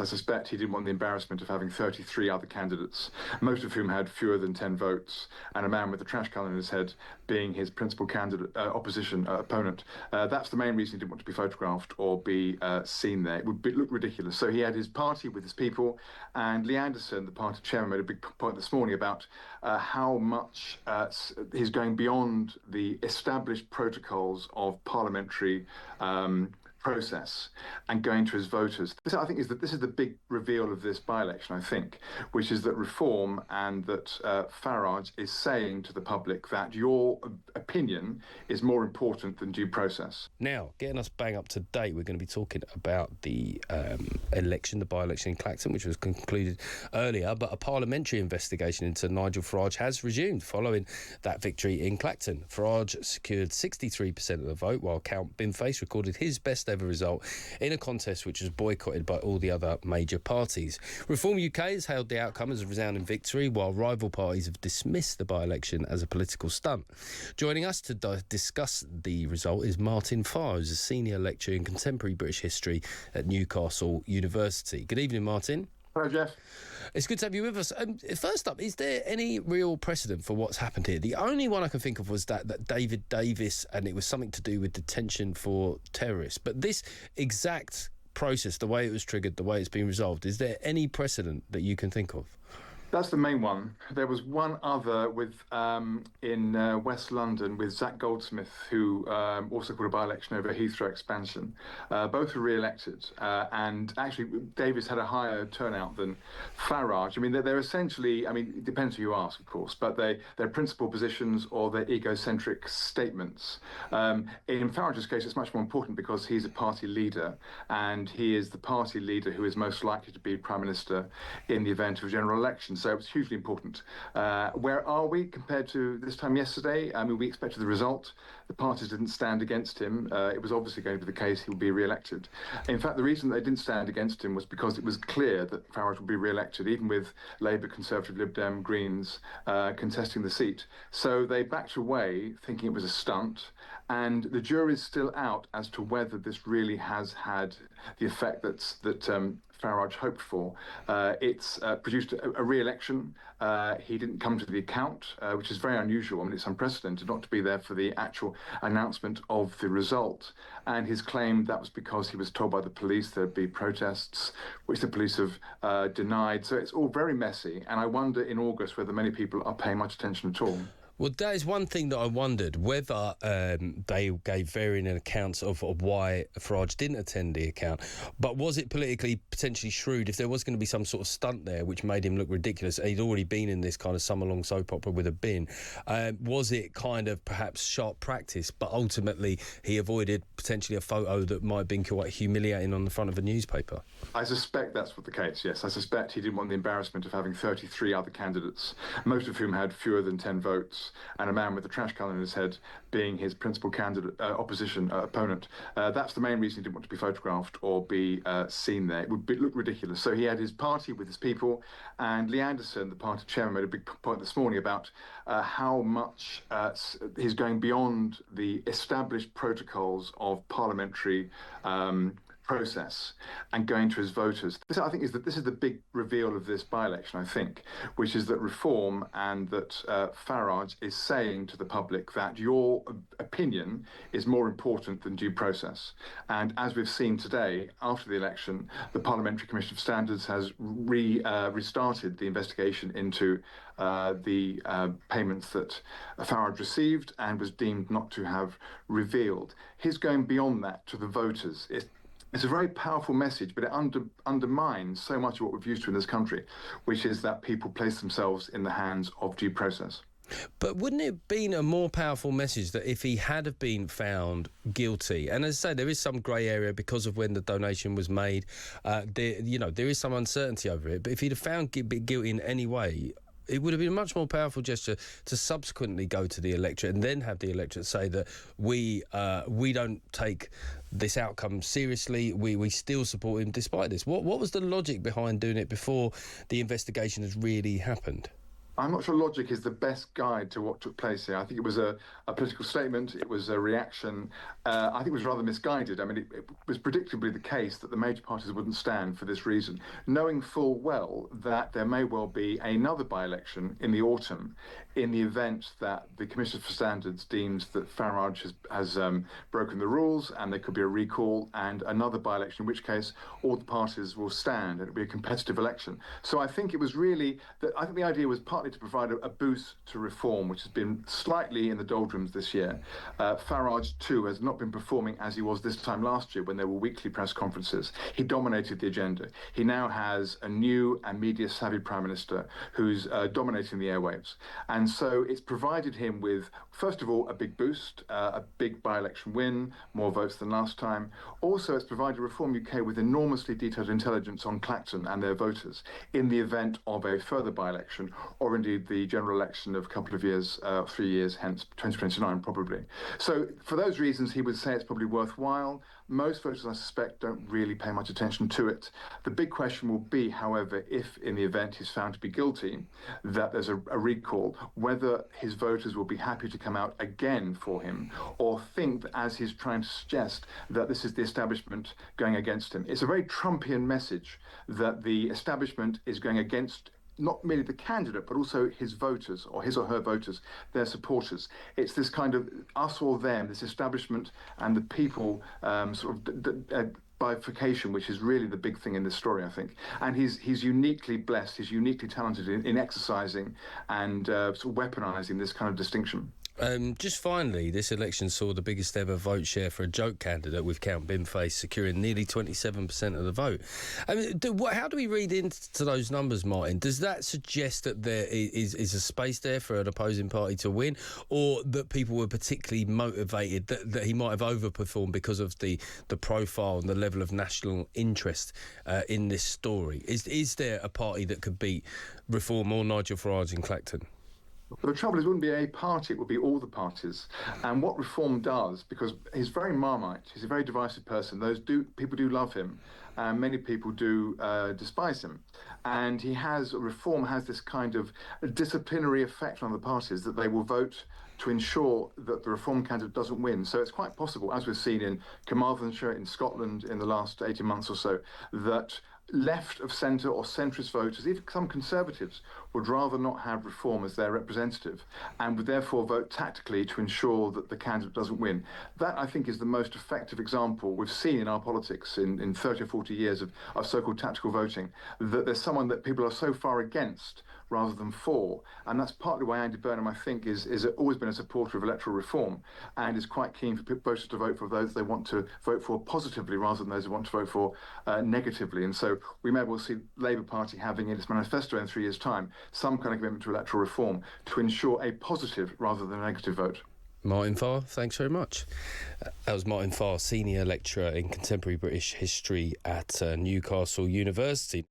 I suspect he didn't want the embarrassment of having 33 other candidates, most of whom had fewer than 10 votes, and a man with a trash can in his head being his principal candidate, opponent. That's the main reason he didn't want to be photographed or be seen there. It would look ridiculous. So he had his party with his people, and Lee Anderson, the party chairman, made a big point this morning about how much he's going beyond the established protocols of parliamentary process and going to his voters. This, I think, is the big reveal of this by-election, I think, which is that Reform and that Farage is saying to the public that your opinion is more important than due process. Now, getting us bang up to date, we're going to be talking about the election, the by-election in Clacton, which was concluded earlier, but a parliamentary investigation into Nigel Farage has resumed following that victory in Clacton. Farage secured 63% of the vote, while Count Binface recorded his best ever result in a contest which was boycotted by all the other major parties. Reform UK has hailed the outcome as a resounding victory, while rival parties have dismissed the by-election as a political stunt. Joining us to discuss the result is Martin Farr, who's a senior lecturer in contemporary British history at Newcastle University. Good evening, Martin. Hello, Geoff. It's good to have you with us. First up, is there any real precedent for what's happened here? The only one I can think of was that David Davis, and it was something to do with detention for terrorists. But this exact process, the way it was triggered, the way it's been resolved, is there any precedent that you can think of? That's the main one. There was one other with in West London with Zach Goldsmith, who also called a by-election over Heathrow expansion. Both were re-elected, and actually Davis had a higher turnout than Farage. I mean, they're essentially, I mean, it depends who you ask, of course, but they're principal positions or they're egocentric statements. In Farage's case, it's much more important because he's a party leader, and he is the party leader who is most likely to be Prime Minister in the event of a general election. So it's hugely important. Where are we compared to this time yesterday? I mean, we expected the result. The parties didn't stand against him. It was obviously going to be the case he would be re-elected. In fact, the reason they didn't stand against him was because it was clear that Farage would be re-elected, even with Labour, Conservative, Lib Dem, Greens contesting the seat. So they backed away, thinking it was a stunt. And the jury's still out as to whether this really has had the effect that Farage hoped for. It's produced a re-election. He didn't come to the account, which is very unusual. I mean, it's unprecedented not to be there for the actual announcement of the result. And his claim that was because he was told by the police there'd be protests, which the police have denied. So it's all very messy. And I wonder in August whether many people are paying much attention at all. Well, that is one thing that I wondered, whether they gave varying accounts of why Farage didn't attend the account. But was it politically potentially shrewd if there was going to be some sort of stunt there which made him look ridiculous? He'd already been in this kind of summer-long soap opera with a bin. Was it kind of perhaps sharp practice, but ultimately he avoided potentially a photo that might have been quite humiliating on the front of a newspaper? I suspect that's what the case, yes. I suspect he didn't want the embarrassment of having 33 other candidates, most of whom had fewer than 10 votes, and a man with a trash can in his head being his principal candidate, opponent. That's the main reason he didn't want to be photographed or be seen there. It would look ridiculous. So he had his party with his people, and Lee Anderson, the party chairman, made a big point this morning about how much he's going beyond the established protocols of parliamentary process and going to his voters. This, I think, is the big reveal of this by-election, I think, which is that Reform and that Farage is saying to the public that your opinion is more important than due process. And as we've seen today, after the election, the Parliamentary Commission of Standards has restarted the investigation into the payments that Farage received and was deemed not to have revealed. He's going beyond that to the voters. It's a very powerful message, but it undermines so much of what we've used to in this country, which is that people place themselves in the hands of due process. But wouldn't it have been a more powerful message that if he had have been found guilty, and as I say, there is some grey area because of when the donation was made, there is some uncertainty over it, but if he'd have found guilty in any way, it would have been a much more powerful gesture to subsequently go to the electorate and then have the electorate say that we don't take this outcome seriously, we still support him despite this. What was the logic behind doing it before the investigation has really happened? I'm not sure logic is the best guide to what took place here. I think it was a political statement. It was a reaction. I think it was rather misguided. I mean, it was predictably the case that the major parties wouldn't stand for this reason, knowing full well that there may well be another by-election in the autumn in the event that the Commission for Standards deems that Farage has broken the rules and there could be a recall and another by-election, in which case all the parties will stand and it'll be a competitive election. So I think it was really, I think the idea was partly to provide a boost to reform, which has been slightly in the doldrums this year. Farage, too, has not been performing as he was this time last year when there were weekly press conferences. He dominated the agenda. He now has a new and media-savvy Prime Minister who's dominating the airwaves. And so it's provided him with, first of all, a big boost, a big by-election win, more votes than last time. Also, it's provided Reform UK with enormously detailed intelligence on Clacton and their voters in the event of a further by-election, or indeed the general election of a couple of years, 3 years hence, 2029 probably. So for those reasons, he would say it's probably worthwhile. Most voters, I suspect, don't really pay much attention to it. The big question will be, however, if in the event he's found to be guilty, that there's a recall, whether his voters will be happy to come out again for him or think that, as he's trying to suggest, that this is the establishment going against him. It's a very Trumpian message that the establishment is going against not merely the candidate, but also his voters, or his or her voters, their supporters. It's this kind of us or them, this establishment and the people bifurcation, which is really the big thing in this story, I think. And he's uniquely blessed, he's uniquely talented in exercising and sort of weaponising this kind of distinction. Just finally, this election saw the biggest ever vote share for a joke candidate, with Count Bimface securing nearly 27% of the vote. I mean, how do we read into those numbers, Martin? Does that suggest that there is a space there for an opposing party to win, or that people were particularly motivated, that he might have overperformed because of the profile and the level of national interest in this story? Is there a party that could beat Reform or Nigel Farage in Clacton? But the trouble is, it wouldn't be a party, it would be all the parties. And what Reform does, because he's very Marmite, he's a very divisive person, people do love him, and many people do despise him. And Reform has this kind of disciplinary effect on the parties, that they will vote to ensure that the Reform candidate doesn't win. So it's quite possible, as we've seen in Carmarthenshire, in Scotland, in the last 18 months or so, that left of centre or centrist voters, even some Conservatives, would rather not have Reform as their representative and would therefore vote tactically to ensure that the candidate doesn't win. That, I think, is the most effective example we've seen in our politics in 30 or 40 years of so-called tactical voting, that there's someone that people are so far against rather than for. And that's partly why Andy Burnham, I think, is always been a supporter of electoral reform and is quite keen for voters to vote for those they want to vote for positively rather than those who want to vote for negatively. And so we may well see Labour Party having in its manifesto in 3 years' time some kind of commitment to electoral reform to ensure a positive rather than a negative vote. Martin Farr, thanks very much. That was Martin Farr, Senior Lecturer in Contemporary British History at Newcastle University.